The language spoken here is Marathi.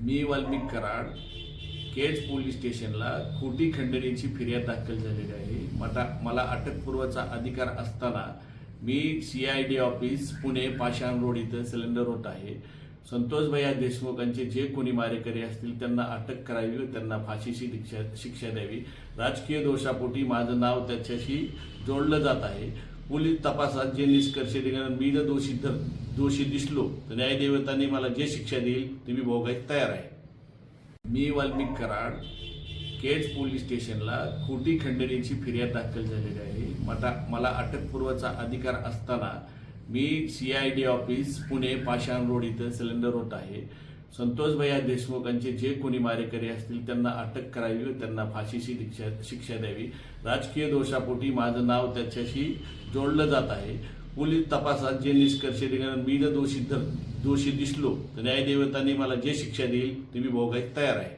मी वाल्मिक कराड केज पोलीस स्टेशनला खोटी खंडणीची फिर्याद दाखल झालेली आहे। मला अटकपूर्वचा अधिकार असताना मी CID ऑफिस पुणे पाषाण रोड इथं सिलेंडर होत आहे। संतोष भैया देशमुखांचे जे कोणी मारेकरी असतील त्यांना अटक करावी व त्यांना फाशीची शिक्षा द्यावी। राजकीय दोषापोटी माझं नाव त्याच्याशी जोडलं जात आहे। पोलीस तपासात जे निष्कर्ष निघाले, मी जर दोषी दिसलो तर न्यायदेवतांनी मला जे शिक्षा देईल ती मी भोगायला तयार आहे। मी वाल्मिक कराड केज पोलीस स्टेशनला खोटी खंडणीची फिर्याद दाखल झालेली आहे। मला अटकपूर्वचा अधिकार असताना मी CID ऑफिस पुणे पाषाण रोड इथं सिलेंडर होत आहे। संतोष भैया देशमुखांचे जे कोणी मारेकरी असतील त्यांना अटक करावी व त्यांना फाशीची शिक्षा द्यावी। राजकीय दोषापोटी माझं नाव त्याच्याशी जोडलं जात आहे। पोलीस तपासात जे निष्कर्ष निघाले, मी जर दोषी दिसलो तर न्यायदेवतांनी मला जे शिक्षा देईल ती मी भोगायला तयार आहे।